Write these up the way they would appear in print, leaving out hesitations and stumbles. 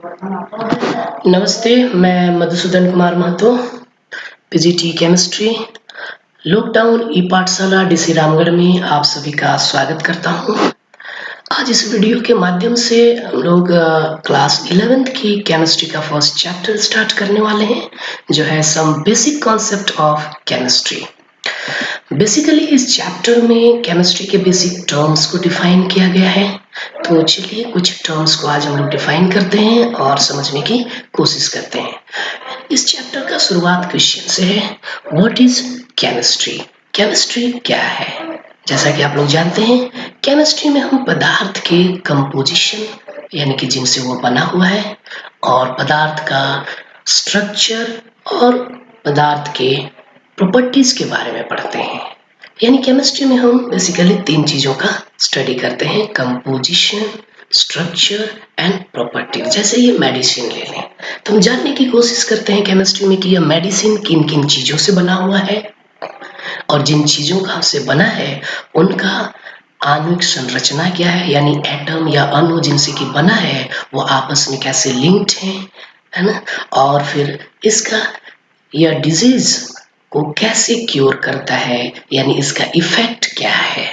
नमस्ते, मैं Madhusudan Kumar Mahato, PGT chemistry, lockdown e Pathshala DC Ramgarh में आप सभी का स्वागत करता हूँ। आज इस वीडियो के माध्यम से हम लोग क्लास 11th की केमिस्ट्री का फर्स्ट चैप्टर स्टार्ट करने वाले हैं, जो है some basic concept of chemistry. Basically इस चैप्टर में केमिस्ट्री के बेसिक टर्म्स को डिफाइन किया गया है। तो चलिए कुछ टर्म्स को आज हम लोग डिफाइन करते हैं और समझने की कोशिश करते हैं। इस चैप्टर का शुरुआत क्वेश्चन से है, व्हाट इज केमिस्ट्री? केमिस्ट्री क्या है? जैसा कि आप लोग जानते हैं, केमिस्ट्री में हम पदार्थ के कंपोजिशन यानी कि जिनसे वो बना हुआ है और पदार्थ का स्ट्रक्चर और पदार्थ के प्रॉपर्टीज के बारे में पढ़ते हैं। यानी केमिस्ट्री में हम बेसिकली 3 चीज़ों का स्टडी करते हैं, कंपोजिशन, स्ट्रक्चर एंड प्रॉपर्टी। जैसे ये मेडिसिन ले लें तो हम जानने की कोशिश करते हैं केमिस्ट्री में कि यह मेडिसिन किन किन चीज़ों से बना हुआ है और जिन चीज़ों का से बना है उनका आणविक संरचना क्या है, यानी एटम या अणु जिनसे कि बना है वो आपस में कैसे लिंक्ड हैं, है ना। और फिर इसका यह डिजीज को कैसे क्योर करता है, यानी इसका इफेक्ट क्या है,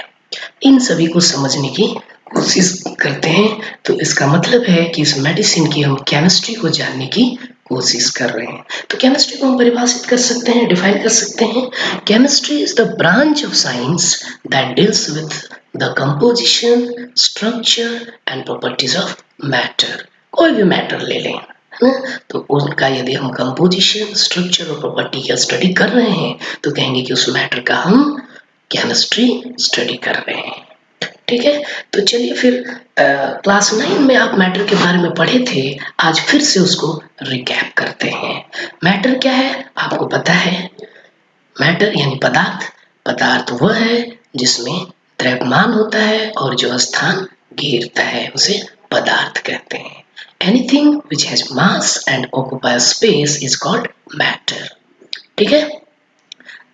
इन सभी को समझने की कोशिश करते हैं। तो इसका मतलब है कि इस मेडिसिन की हम केमिस्ट्री को जानने की कोशिश कर रहे हैं। तो केमिस्ट्री को हम परिभाषित कर सकते हैं, डिफाइन कर सकते हैं। Chemistry is the branch of science that deals with the composition, structure and properties of matter. कोई भी मैटर ले लें, है ना, तो उनका यदि हम कंपोजिशन, स्ट्रक्चर और प्रॉपर्टी का स्टडी कर रहे हैं तो कहेंगे कि उस मैटर का हम केमिस्ट्री स्टडी कर रहे हैं। ठीक है, तो चलिए फिर क्लास 9 में आप मैटर के बारे में पढ़े थे, आज फिर से उसको रिकैप करते हैं। मैटर क्या है आपको पता है। मैटर यानी पदार्थ। पदार्थ वह है जिसमें द्रव्यमान होता है और जो स्थान घेरता है उसे पदार्थ कहते हैं। Anything which has mass and occupy space is called matter. ठीक है,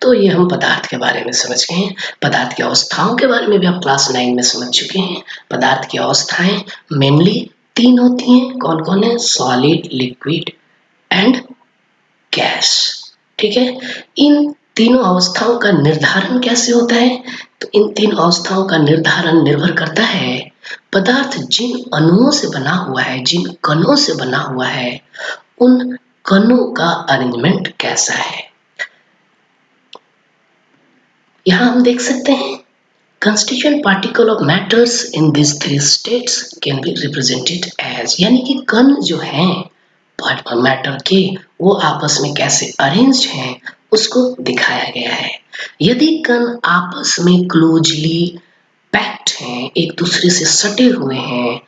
तो ये हम पदार्थ के बारे में समझ गए हैं। पदार्थ की अवस्थाओं के बारे में भी आप क्लास 9 में समझ चुके हैं। पदार्थ की अवस्थाएं मेनली 3 होती हैं। कौन कौन है? Solid, liquid and gas. ठीक है, इन तीनों अवस्थाओं का निर्धारण कैसे होता है? तो इन 3 अवस्थाओं का निर्धारण निर्भर करता है पदार्थ जिन अणुओं से बना हुआ है, जिन कणों से बना हुआ है, उन कणों का अरेंजमेंट कैसा है। यहाँ हम देख सकते हैं constituent particle of matters in these 3 states can be represented as, यानी कि कण जो हैं मैटर के वो आपस में कैसे अरेंज्ड हैं उसको दिखाया गया है। यदि कण आपस में क्लोजली पैक्ड हैं, एक दूसरे से सटे हुए हैं,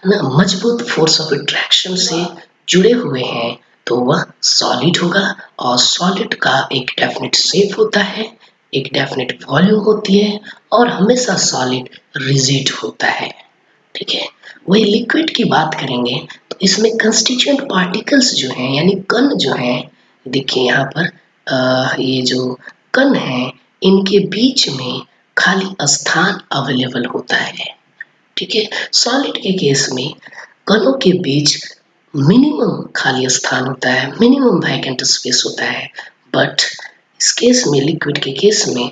ना मजबूत फोर्स ऑफ अट्रैक्शन से जुड़े हुए हैं, तो वह सॉलिड होगा। और सॉलिड का एक डेफिनेट शेप होता है, एक डेफिनेट वॉल्यूम होती है और हमेशा सॉलिड रिजिड होता है। ठीक है, वही लिक्विड की बात करेंगे तो इसमें कंस्टिट्यूएंट पार्टिकल्स जो हैं यानी कण जो हैं, देखिए यहाँ पर ये जो कण हैं इनके बीच में खाली स्थान अवेलेबल होता है। ठीक है, सॉलिड के केस में कणों के बीच मिनिमम खाली स्थान होता है, मिनिमम वैकेंट स्पेस होता है। बट इस केस में, लिक्विड के केस में,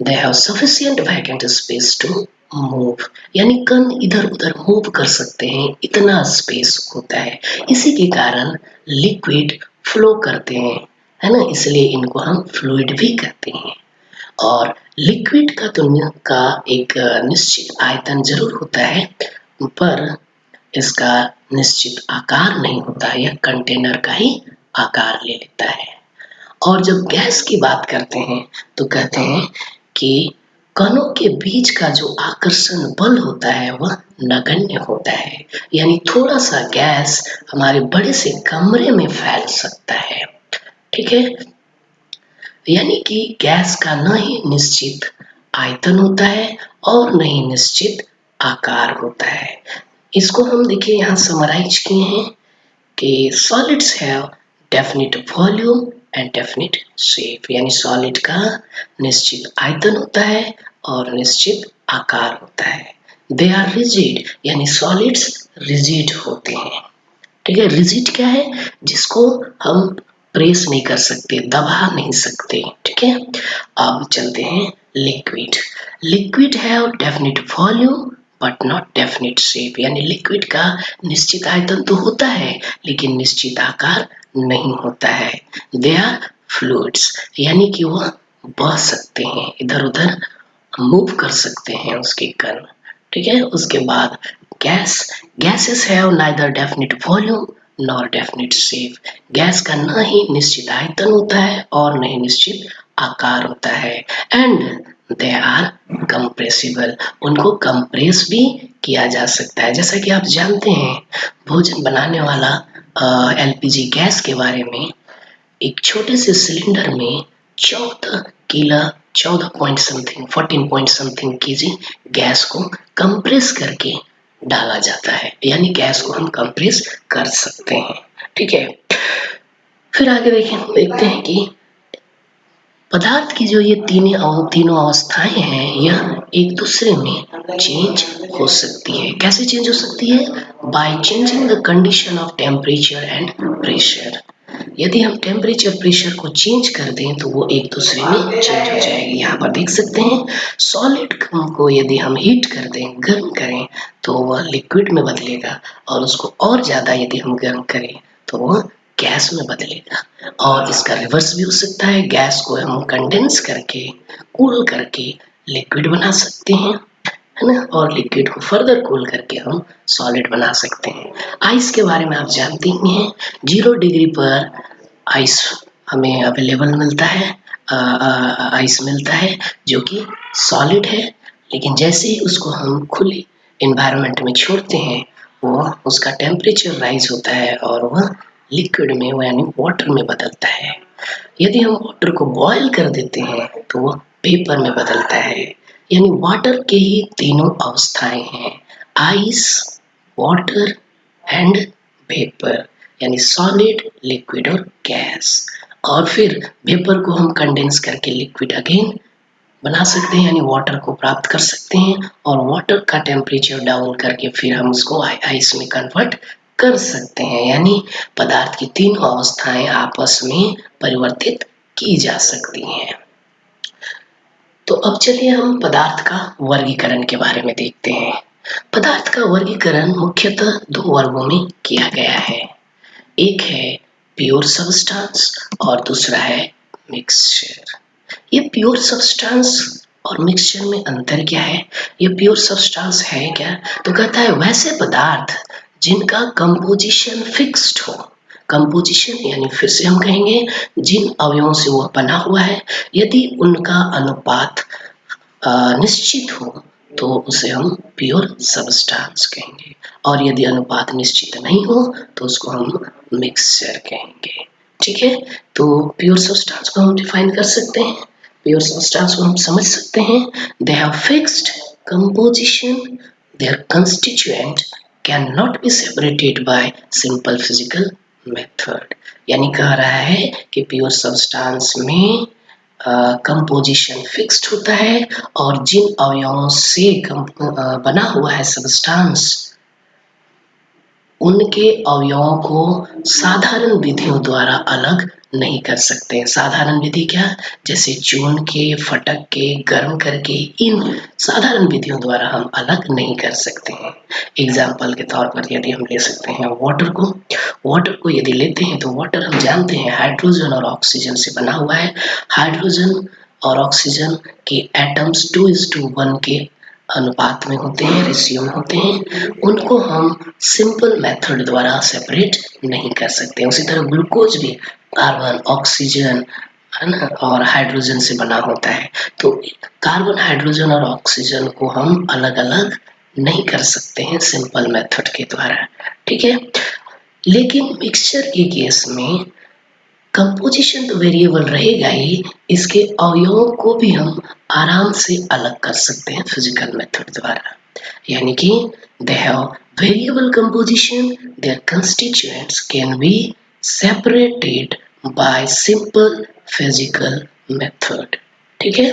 they have sufficient vacant space to move, यानी कण इधर उधर मूव कर सकते हैं, इतना स्पेस होता है। इसी के कारण लिक्विड फ्लो करते हैं, है ना, इसलिए इनको हम फ्लूइड भी कहते हैं। और लिक्विड का एक निश्चित आयतन जरूर होता है, पर इसका निश्चित आकार नहीं होता है, यह कंटेनर का ही आकार ले लेता है। और जब गैस की बात करते हैं तो कहते हैं कि कणों के बीच का जो आकर्षण बल होता है वह नगण्य होता है, यानी थोड़ा सा गैस हमारे बड़े से कमरे में फैल सकता है। ठीक है, यानी कि गैस का न ही निश्चित आयतन होता है और न ही निश्चित आकार होता है। इसको हम देखिए यहाँ समराइज किए हैं कि solids have definite volume and definite shape, यानी सॉलिड का निश्चित आयतन होता है और निश्चित आकार होता है। दे आर रिजिड, यानी सॉलिड्स रिजिड होते हैं। ठीक है। रिजिड क्या है? जिसको हम प्रेस नहीं कर सकते, दबा नहीं सकते, ठीक है। अब चलते हैं liquid. Liquid have definite volume but not definite shape, यानी लिक्विड का निश्चित आयतन तो होता है लेकिन निश्चित आकार नहीं होता है। दे आर फ्लूइड्स, यानी कि वह बह सकते हैं, इधर उधर मूव कर सकते हैं उसके कण, ठीक है। उसके बाद gas, gases have neither definite volume nor definite shape. Gas का न ही निश्चित आयतन होता है और न ही निश्चित आकार होता है। एंड दे आर कंप्रेसिबल, उनको कंप्रेस भी किया जा सकता है। जैसा कि आप जानते हैं भोजन बनाने वाला एलपीजी गैस के बारे में, एक छोटे से सिलेंडर में 14 kilo 14 point something 14 point something KG gas को कंप्रेस करके डाला जाता है, यानी गैस को हम कंप्रेस कर सकते हैं, ठीक है। फिर आगे देखते हैं कि पदार्थ की जो ये तीनों अवस्थाएं हैं यह एक दूसरे में चेंज हो सकती है। कैसे चेंज हो सकती है? By changing the condition of temperature and pressure. यदि हम टेम्परेचर प्रेशर को चेंज कर दें तो वो एक दूसरे में चेंज हो जाएगी। यहाँ पर देख सकते हैं सॉलिड को यदि हम हीट कर दें, गर्म करें, तो वह लिक्विड में बदलेगा और उसको और ज़्यादा यदि हम गर्म करें तो वह गैस में बदलेगा। और इसका रिवर्स भी हो सकता है, गैस को हम कंडेंस करके कूल करके लिक्विड बना सकते हैं, है ना, और लिक्विड को फर्दर कूल करके हम सॉलिड बना सकते हैं। आइस के बारे में आप जानते ही हैं, 0 डिग्री पर आइस हमें अवेलेबल मिलता है, आइस मिलता है जो कि सॉलिड है, लेकिन जैसे ही उसको हम खुले इन्वायरमेंट में छोड़ते हैं वो उसका टेम्परेचर राइज होता है और वह लिक्विड में यानी वाटर में बदलता है। यदि हम वाटर को बॉयल कर देते हैं तो वह वेपर में बदलता है। यानी वाटर के ही तीनों अवस्थाएं हैं, आइस, वाटर एंड वेपर, यानी सॉलिड, लिक्विड और गैस। और फिर वेपर को हम कंडेंस करके लिक्विड अगेन बना सकते हैं, यानी वाटर को प्राप्त कर सकते हैं और वाटर का टेम्परेचर डाउन करके फिर हम उसको आइस में कन्वर्ट कर सकते हैं। यानी पदार्थ की तीनों अवस्थाएं आपस में परिवर्तित की जा सकती हैं। तो अब चलिए हम पदार्थ का वर्गीकरण के बारे में देखते हैं। पदार्थ का वर्गीकरण मुख्यतः 2 वर्गों में किया गया है। एक है प्योर सब्सटेंस और दूसरा है मिक्सचर। ये प्योर सब्सटेंस और मिक्सचर में अंतर क्या है? ये प्योर सब्सटेंस है क्या? तो कहता है वैसे पदार्थ जिनका कंपोजिशन फिक्स्ड हो। कंपोजिशन यानी फिर से हम कहेंगे जिन अवयवों से वह बना हुआ है, यदि उनका अनुपात निश्चित हो तो उसे हम प्योर सब्सटेंस कहेंगे, और यदि अनुपात निश्चित नहीं हो तो उसको हम मिक्सचर कहेंगे, ठीक है। तो प्योर सब्सटेंस को हम डिफाइन कर सकते हैं, प्योर सब्सटेंस को हम समझ सकते हैं। They have fixed composition, their constituent can not be separated by simple physical method. यानी कह रहा है कि प्योर सब्सटेंस में कंपोजिशन फिक्स्ड होता है और जिन अवयवों से बना हुआ है सब्सटेंस उनके अवयवों को साधारण विधियों द्वारा अलग नहीं कर सकते। साधारण विधि क्या? जैसे चून के, फटक के, गर्म करके, इन साधारण विधियों द्वारा हम अलग नहीं कर सकते हैं। एग्जाम्पल के तौर पर यदि हम ले सकते हैं वाटर को यदि लेते हैं तो वाटर हम जानते हैं हाइड्रोजन और ऑक्सीजन से बना हुआ है। हाइड्रोजन और ऑक्सीजन के एटम्स 2:1 के अनुपात में होते हैं, रेशियो में होते हैं। उनको हम सिंपल मेथड द्वारा सेपरेट नहीं कर सकते। उसी तरह ग्लूकोज भी कार्बन, ऑक्सीजन, है ना, और हाइड्रोजन से बना होता है। तो कार्बन, हाइड्रोजन और ऑक्सीजन को हम अलग अलग नहीं कर सकते हैं सिंपल मेथड के द्वारा, ठीक है। लेकिन मिक्सचर के केस में कंपोजिशन तो वेरिएबल रहेगा ही, इसके अवयवों को भी हम आराम से अलग कर सकते हैं फिजिकल मेथड द्वारा। यानी कि they have variable composition, their constituents can be separated by simple physical method, ठीक है।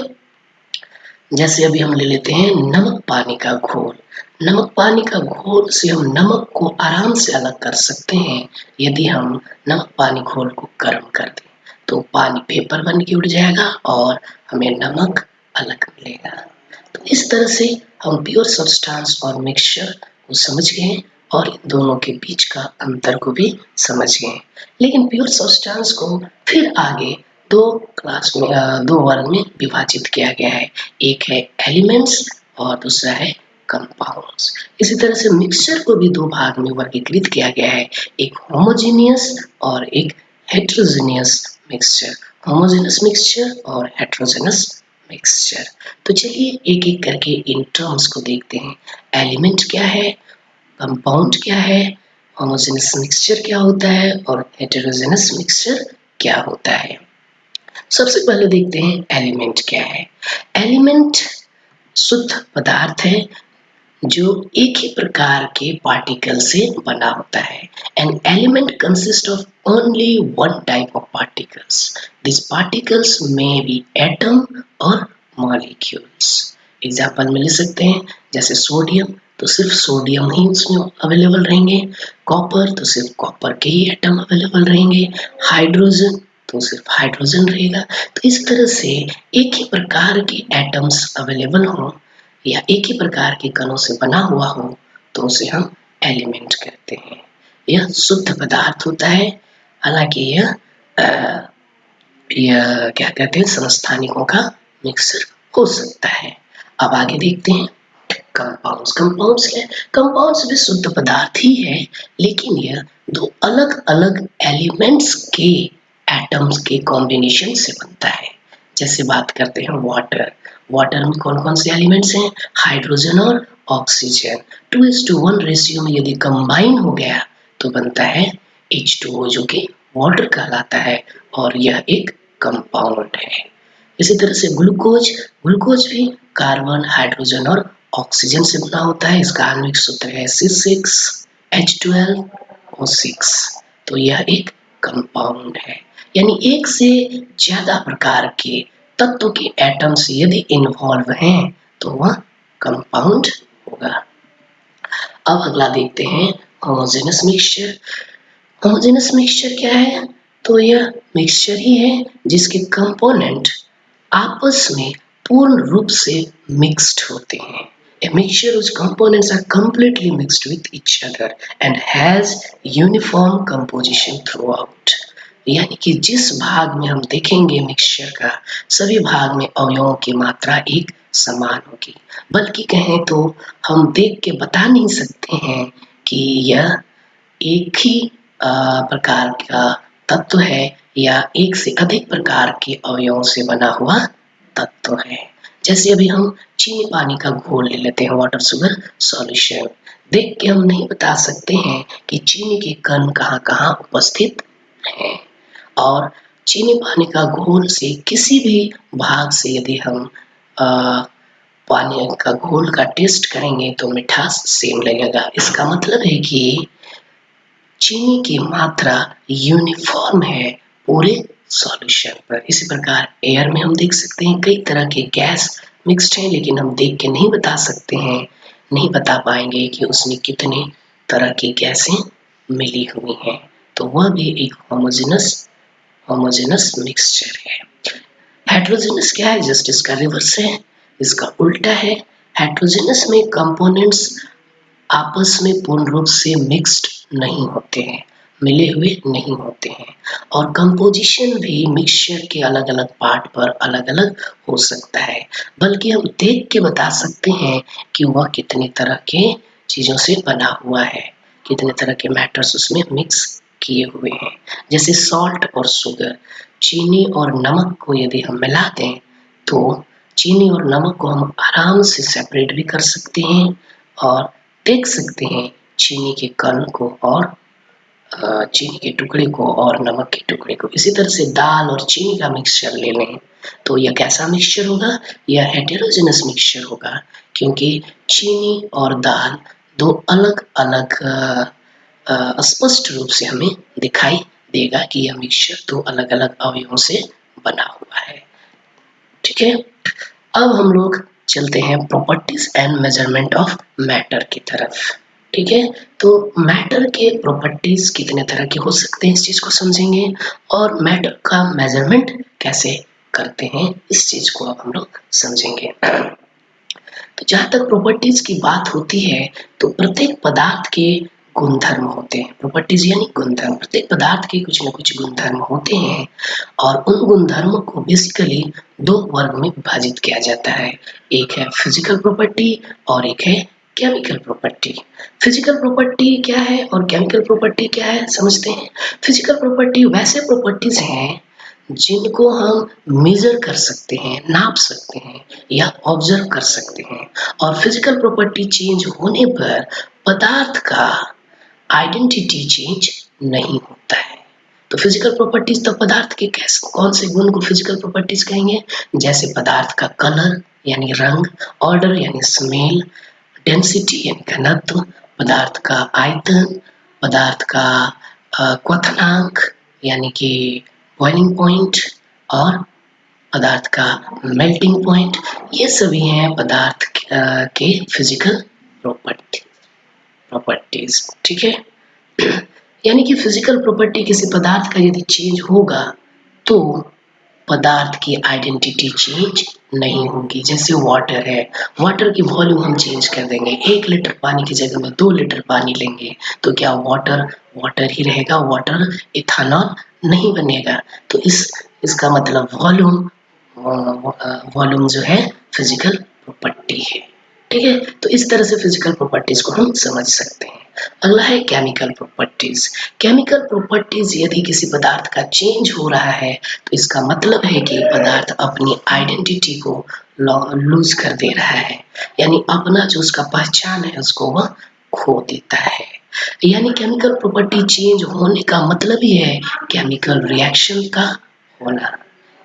जैसे अभी हम ले लेते हैं नमक पानी का घोल। नमक पानी का घोल से हम नमक को आराम से अलग कर सकते हैं। यदि हम नमक पानी घोल को गर्म कर दें तो पानी पेपर बन के उड़ जाएगा और हमें नमक अलग मिलेगा। तो इस तरह से हम प्योर सब्सटेंस और मिक्सचर को समझ गए और इन दोनों के बीच का अंतर को भी समझ गए। लेकिन प्योर सब्सटेंस को फिर आगे दो वर्ग में विभाजित किया गया है। एक है एलिमेंट्स और दूसरा है कंपाउंड्स। इसी तरह से मिक्सचर को भी दो भाग में वर्गीकृत किया गया है, एक होमोजेनियस और एक हेटेरोजेनियस मिक्सचर। होमोजेनियस मिक्सचर और हेटेरोजेनियस मिक्सचर। तो चलिए एक एक करके इन टर्म्स को देखते हैं। एलिमेंट क्या है, कंपाउंड क्या है, होमोजेनियस मिक्सचर क्या होता है और हेटेरोजेनियस मिक्सचर क्या होता है। सबसे पहले देखते हैं एलिमेंट क्या है। एलिमेंट शुद्ध पदार्थ है जो एक ही प्रकार के पार्टिकल से बना होता है। An element consists of only one type of particles. These particles may be atom or molecules. Example में लिख सकते हैं, जैसे सोडियम तो सिर्फ सोडियम ही उसमें अवेलेबल रहेंगे, कॉपर तो सिर्फ कॉपर के ही एटम अवेलेबल रहेंगे, हाइड्रोजन तो सिर्फ हाइड्रोजन रहेगा। तो इस तरह से एक ही प्रकार के एटम्स अवेलेबल हों या एक ही प्रकार के कणों से बना हुआ हो तो उसे हम एलिमेंट कहते हैं। यह शुद्ध पदार्थ होता है, हालांकि यह क्या कहते हैं, समस्थानिकों का मिक्सर हो सकता है। अब आगे देखते हैं कंपाउंड्स। कंपाउंड्स क्या है? कंपाउंड्स भी शुद्ध पदार्थ ही है, लेकिन यह दो अलग अलग एलिमेंट्स के एटम्स के कॉम्बिनेशन से बनता है। जैसे बात करते हैं वाटर। वाटर में कौन कौन से एलिमेंट्स हैं? हाइड्रोजन और ऑक्सीजन। 2:1 रेशियो में यदि कंबाइन हो गया तो बनता है H2O, जो कि वाटर कहलाता है और यह एक कंपाउंड है। इसी तरह से ग्लूकोज। ग्लूकोज भी कार्बन, हाइड्रोजन और ऑक्सीजन से बना होता है। इसका आणविक सूत्र है C6H12O6। तो यह एक कंपाउंड है। यानी एक से ज्यादा प्रकार के तत्व के एटम्स यदि इन्वॉल्व हैं तो वह कंपाउंड होगा। अब अगला देखते हैं होमोजेनस मिक्सचर। होमोजेनस मिक्सचर क्या है? तो यह मिक्सचर ही है जिसके कंपोनेंट आपस में पूर्ण रूप से मिक्स्ड होते हैं। A mixture whose components are completely mixed with each other and has uniform composition throughout. यानी कि जिस भाग में हम देखेंगे मिक्सचर का, सभी भाग में अवयवों की मात्रा एक समान होगी। बल्कि कहें तो हम देख के बता नहीं सकते हैं कि यह एक ही प्रकार का तत्व है या एक से अधिक प्रकार के अवयवों से बना हुआ तत्व है। जैसे अभी हम चीनी पानी का घोल ले लेते हैं, वाटर शुगर सॉल्यूशन। देख के हम नहीं बता सकते हैं कि चीनी के कण कहाँ कहाँ उपस्थित हैं, और चीनी पानी का घोल से किसी भी भाग से यदि हम पानी का घोल का टेस्ट करेंगे तो मिठास सेम लगेगा। इसका मतलब है कि चीनी की मात्रा यूनिफॉर्म है पूरे सॉल्यूशन पर। इसी प्रकार एयर में हम देख सकते हैं कई तरह के गैस मिक्स्ड हैं, लेकिन हम देख के नहीं बता सकते हैं, नहीं बता पाएंगे कि उसमें कितनी तरह की गैसें मिली हुई हैं। तो वह भी एक होमोजेनस मिक्सचर है। हेटेरोजेनस क्या है? जस्ट इसका रिवर्स है, इसका उल्टा है। हेटेरोजेनस में कंपोनेंट्स आपस में पूर्ण रूप से मिक्स्ड नहीं होते हैं, मिले हुए नहीं होते हैं, और कंपोजिशन भी मिक्सचर के अलग अलग पार्ट पर अलग अलग हो सकता है। बल्कि हम देख के बता सकते हैं कि वह कितनी तरह के चीज़ों से बना हुआ है, कितने तरह के मैटर्स उसमें मिक्स किए हुए हैं। जैसे सॉल्ट और शुगर, चीनी और नमक को यदि हम मिला दें तो चीनी और नमक को हम आराम से सेपरेट भी कर सकते हैं और देख सकते हैं चीनी के कण को और चीनी के टुकड़े को और नमक के टुकड़े को। इसी तरह से दाल और चीनी का मिक्सचर ले लें तो यह कैसा मिक्सचर होगा? यह हेटेरोजेनस मिक्सचर होगा, क्योंकि चीनी और दाल दो अलग अलग स्पष्ट रूप से हमें दिखाई देगा कि यह मिक्सचर दो अलग अलग अवयवों से बना हुआ है। ठीक है, अब हम लोग चलते हैं properties and measurement of matter की तरफ। ठीक है, तो मैटर के प्रॉपर्टीज कितने तरह के हो सकते हैं इस चीज को समझेंगे, और मैटर का मेजरमेंट कैसे करते हैं इस चीज को अब हम लोग समझेंगे। तो जहाँ तक प्रॉपर्टीज की बात होती है तो प्रत्येक पदार्थ के गुणधर्म होते हैं। प्रॉपर्टीज यानी गुणधर्म, प्रत्येक पदार्थ के कुछ न कुछ गुणधर्म होते हैं और उन गुणधर्मों को बेसिकली दो वर्ग में विभाजित किया जाता है। एक है फिजिकल प्रॉपर्टी और एक है केमिकल प्रॉपर्टी। फिजिकल प्रॉपर्टी क्या है और केमिकल प्रॉपर्टी क्या है समझते हैं। फिजिकल प्रॉपर्टी वैसे प्रॉपर्टीज हैं जिनको हम मेजर कर सकते हैं, नाप सकते हैं या ऑब्जर्व कर सकते हैं, और फिजिकल प्रॉपर्टी चेंज होने पर पदार्थ का आइडेंटिटी चेंज नहीं होता है। तो फिजिकल प्रॉपर्टीज तो पदार्थ के कैसे कौन से गुण को फिजिकल प्रॉपर्टीज कहेंगे, जैसे पदार्थ का कलर यानी रंग, ऑर्डर यानी स्मेल, डेंसिटी यानी घनत्व, पदार्थ का आयतन, पदार्थ का क्वथनांक यानी कि बॉइलिंग पॉइंट, और पदार्थ का मेल्टिंग पॉइंट, ये सभी हैं पदार्थ के फिजिकल प्रॉपर्टीज। ठीक है, यानी कि फिजिकल प्रॉपर्टी किसी पदार्थ का यदि चेंज होगा तो पदार्थ की आइडेंटिटी चेंज नहीं होगी। जैसे वाटर है, वाटर की वॉल्यूम हम चेंज कर देंगे, 1 लीटर पानी की जगह में 2 लीटर पानी लेंगे तो क्या वाटर वाटर ही रहेगा, वाटर इथानॉल नहीं बनेगा। तो इसका मतलब वॉल्यूम जो है फिजिकल प्रॉपर्टी है। ठीक है, तो इस तरह से फिजिकल प्रॉपर्टीज को हम समझ सकते हैं। अगला है केमिकल प्रॉपर्टीज। केमिकल प्रॉपर्टीज यदि किसी पदार्थ का चेंज हो रहा है तो इसका मतलब है कि पदार्थ अपनी आइडेंटिटी को लूज कर दे रहा है, यानी अपना जो उसका पहचान है उसको वह खो देता है। यानी केमिकल प्रॉपर्टी चेंज होने का मतलब ही है केमिकल रिएक्शन का होना।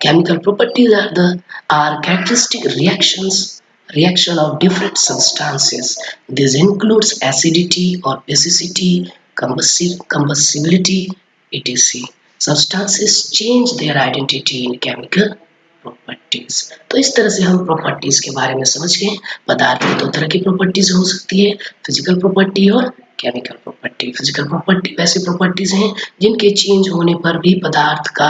Chemical properties are characteristic reaction of different substances. This includes acidity or basicity, combustibility, etc. Substances change their identity in chemical properties. तो इस तरह से हम प्रॉपर्टीज के बारे में समझ गए। पदार्थ की दो तरह की प्रॉपर्टीज हो सकती है, फिजिकल प्रॉपर्टी और केमिकल प्रॉपर्टी। फिजिकल प्रॉपर्टी वैसी प्रॉपर्टीज हैं जिनके चेंज होने पर भी पदार्थ का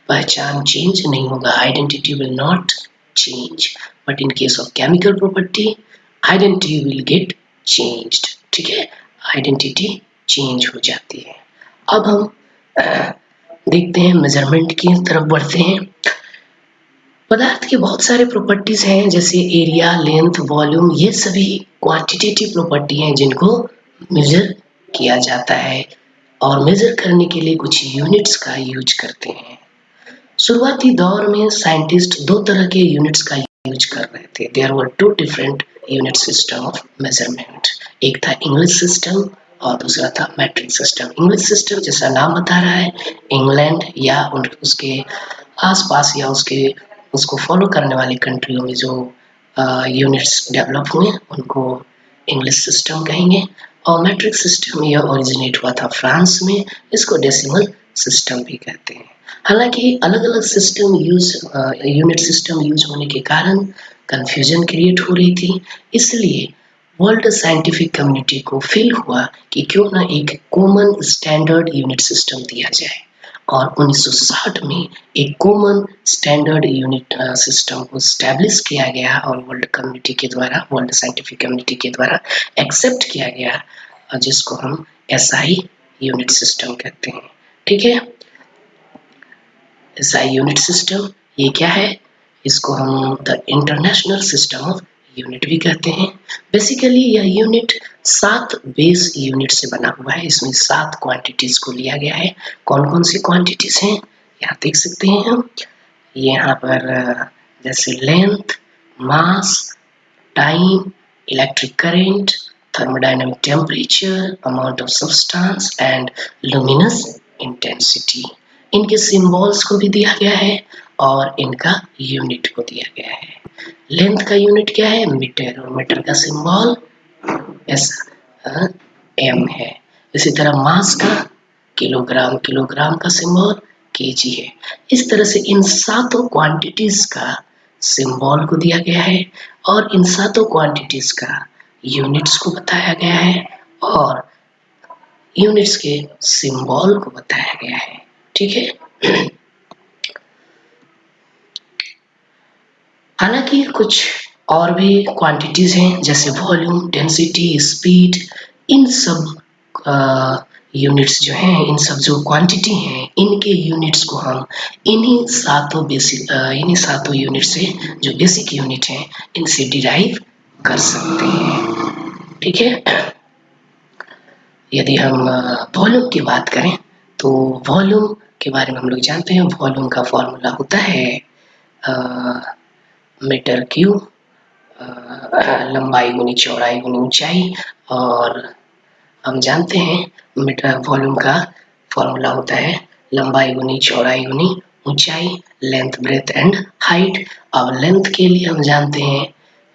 पहचान चेंज नहीं होगा, identity will not change, but in case of chemical property identity will get changed. ठीक है, आइडेंटिटी चेंज हो जाती है। अब हम देखते हैं मेजरमेंट की तरफ बढ़ते हैं। पदार्थ के बहुत सारे प्रॉपर्टीज हैं जैसे एरिया, लेंथ, वॉल्यूम, ये सभी क्वांटिटेटिव प्रॉपर्टी हैं जिनको मेजर किया जाता है और मेजर करने के लिए कुछ यूनिट्स का यूज करते हैं। शुरुआती दौर में साइंटिस्ट दो तरह के यूनिट्स का यूज कर रहे थे। There were two different unit system of measurement. एक था इंग्लिश सिस्टम और दूसरा था मैट्रिक सिस्टम। इंग्लिश सिस्टम जैसा नाम बता रहा है, इंग्लैंड या उसके आसपास या उसको फॉलो करने वाली कंट्रियों में जो यूनिट्स डेवलप हुए उनको इंग्लिश सिस्टम कहेंगे। और मैट्रिक सिस्टम यह ओरिजिनेट हुआ था फ्रांस में, इसको डेसिमल सिस्टम भी कहते हैं। हालांकि अलग-अलग सिस्टम यूनिट सिस्टम यूज होने के कारण कंफ्यूजन क्रिएट हो रही थी, इसलिए वर्ल्ड साइंटिफिक कम्युनिटी को फील हुआ कि क्यों ना एक कॉमन स्टैंडर्ड यूनिट सिस्टम दिया जाए, और 1960 में एक कॉमन स्टैंडर्ड यूनिट सिस्टम को स्टैब्लिश किया गया और वर्ल्ड कम्युनिटी के द्वारा, वर्ल्ड साइंटिफिक कम्युनिटी के द्वारा एक्सेप्ट किया गया, जिसको हम एसआई यूनिट सिस्टम कहते हैं। ठीक है, एसआई यूनिट सिस्टम ये क्या है, इसको हम the international system of unit भी कहते हैं। बेसिकली यह यूनिट 7 बेस यूनिट से बना हुआ है। इसमें 7 क्वांटिटीज को लिया गया है। कौन कौन सी क्वांटिटीज हैं यहाँ देख सकते हैं हम। यहाँ पर जैसे length, mass, time, electric current, thermodynamic temperature, amount of substance and luminous intensity. इनके सिंबल्स को भी दिया गया है और इनका यूनिट को दिया गया है। लेंथ का यूनिट क्या है, मीटर, और मीटर का सिंबल एम है। इसी तरह मास का किलोग्राम, किलोग्राम का सिंबल केजी है। इस तरह से इन 7 क्वांटिटीज का सिंबल को दिया गया है और इन सातों क्वांटिटीज का यूनिट्स को बताया गया है और यूनिट्स के सिंबल को बताया गया है। ठीक है। हालांकि कुछ और भी क्वांटिटीज हैं जैसे वॉल्यूम, डेंसिटी, स्पीड, इन सब यूनिट्स जो हैं, इन सब जो क्वांटिटी हैं, इनके यूनिट्स को हम इन्हीं सातों यूनिट से, जो बेसिक यूनिट हैं, इनसे डिराइव कर सकते हैं। ठीक है। यदि हम वॉल्यूम की बात करें तो वॉल्यूम के बारे में हम लोग जानते हैं, वॉल्यूम का फॉर्मूला होता है मीटर क्यूब लंबाई गुनी चौड़ाई गुनी ऊंचाई, और हम जानते हैं मीटर वॉल्यूम का फॉर्मूला होता है लंबाई गुनी चौड़ाई गुनी ऊंचाई, लेंथ ब्रेथ एंड हाइट। अब लेंथ के लिए हम जानते हैं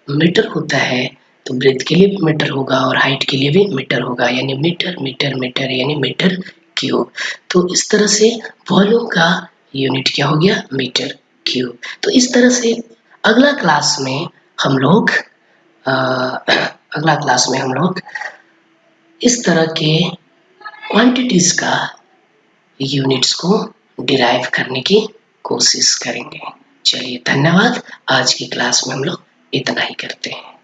मीटर होता है, तो ब्रेथ के लिए भी मीटर होगा और हाइट के लिए भी मीटर होगा, यानी मीटर मीटर मीटर यानी मीटर क्यूब। तो इस तरह से वॉल्यूम का यूनिट क्या हो गया, मीटर क्यूब। तो इस तरह से अगला क्लास में हम लोग इस तरह के क्वांटिटीज का यूनिट्स को डिराइव करने की कोशिश करेंगे। चलिए धन्यवाद। आज की क्लास में हम लोग इतना ही करते हैं।